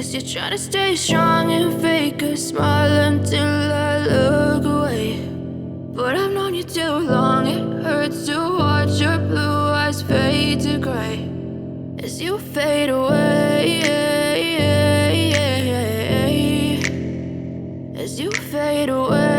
Guess you're trying to stay strong and fake a smile until I look away. But I've known you too long, it hurts to watch your blue eyes fade to gray as you fade away, as you fade away.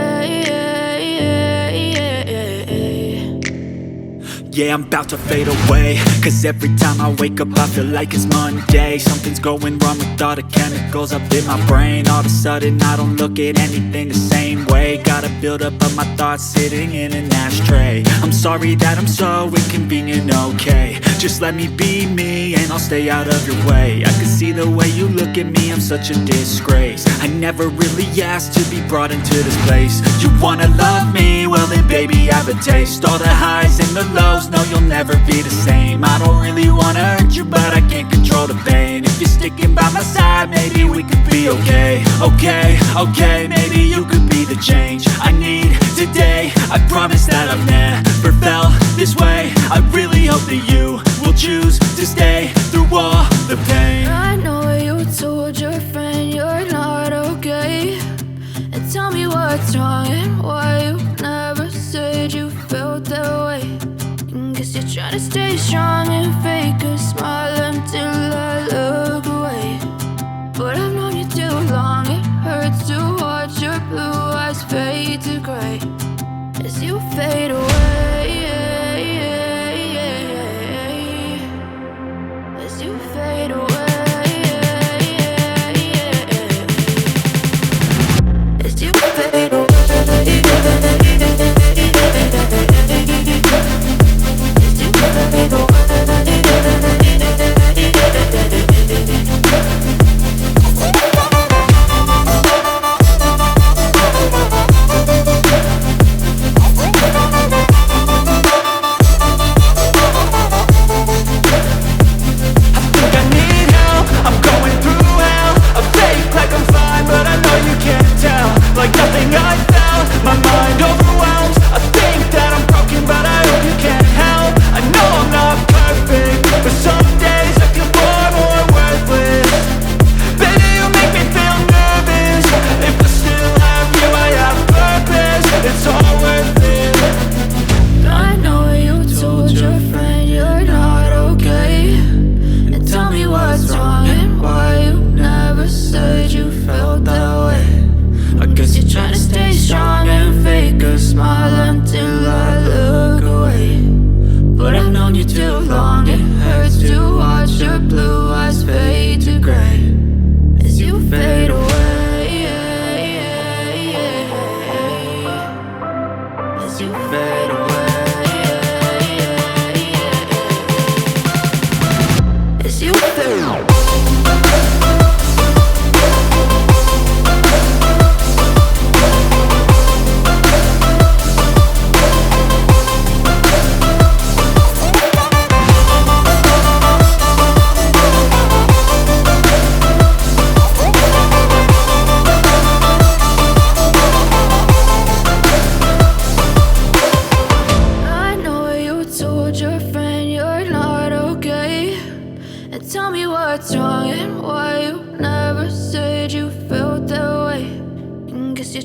Yeah, I'm about to fade away, cause every time I wake up I feel like it's Monday. Something's going wrong with all the chemicals up in my brain. All of a sudden I don't look at anything the same way. Gotta build up of my thoughts sitting in an ashtray. I'm sorry that I'm so inconvenient, okay. Just let me be me and I'll stay out of your way. I can see the way you look at me, I'm such a disgrace. I never really asked to be brought into this place. You wanna love me? Well then baby I have a taste. All the highs and the lows, no you'll never be the same. I don't really wanna hurt you but I can't control the pain. If you're sticking by my side maybe we could be okay. Okay, maybe you could be the change I need today. I promise that I've never felt this way. I really hope that you will choose to stay through all the pain. I know you told your friend you're not okay, and tell me what's wrong and why you never said you felt that way. Guess you're trying to stay strong and fake a smile until I look away. But I've known you too long, it hurts to watch your blue eyes fade to gray as you fade away, as you fade away, as you fade away.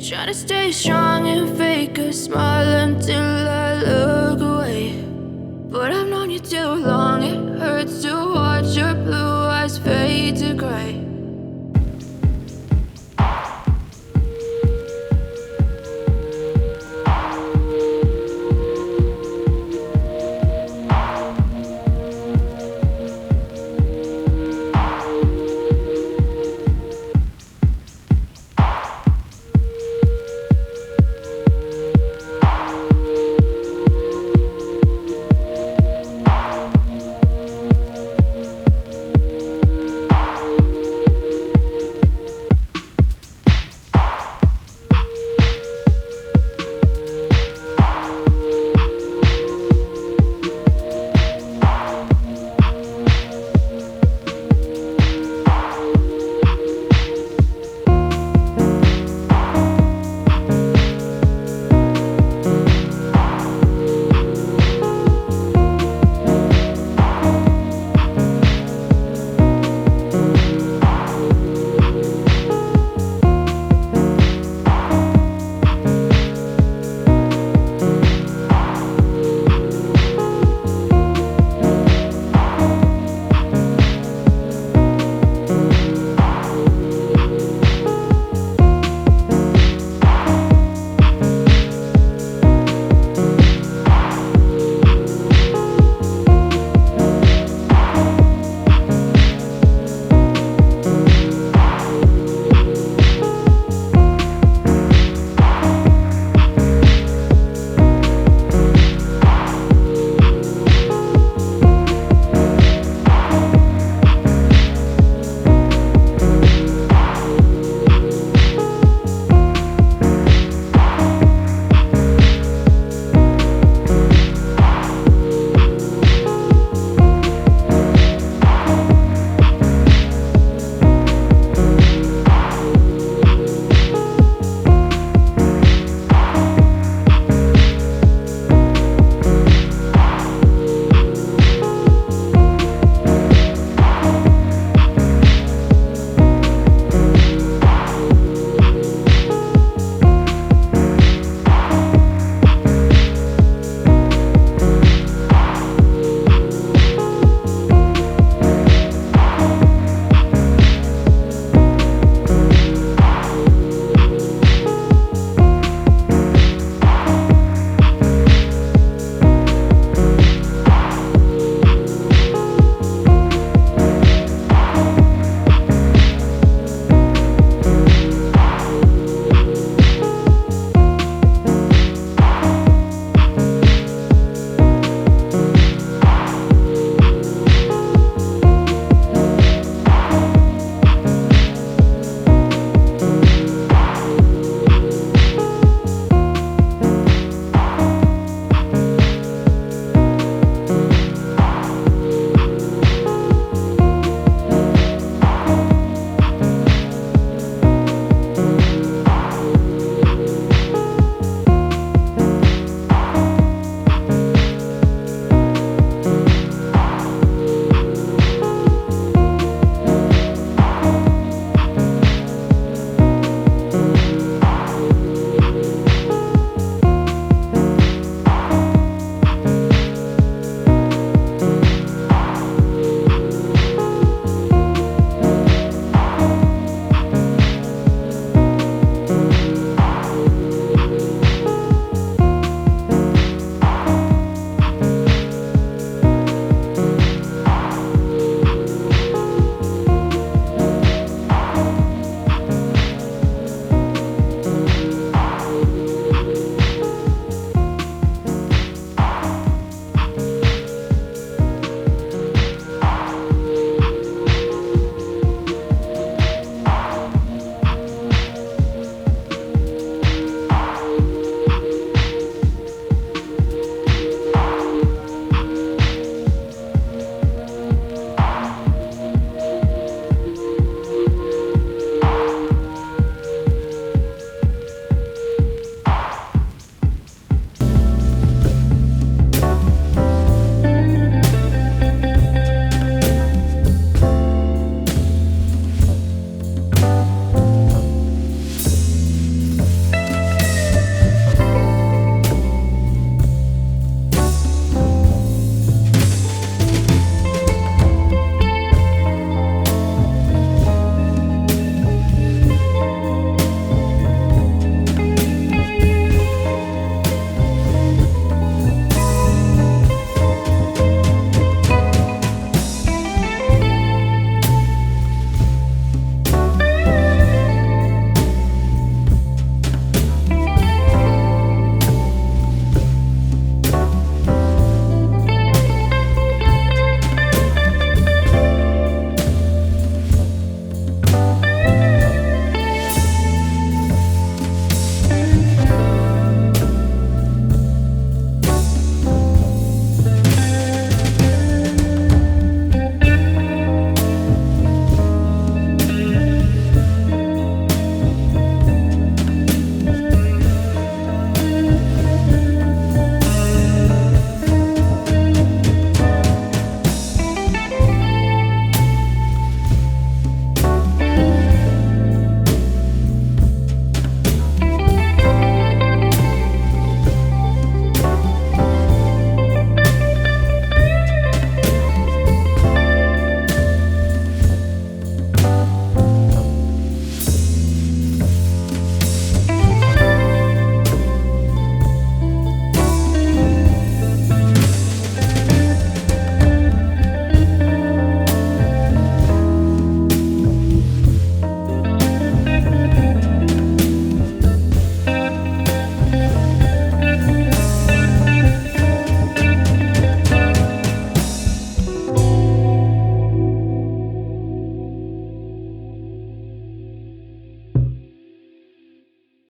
Try to stay strong and fake a smile until I look away. But I've known you too long, it hurts to watch your blue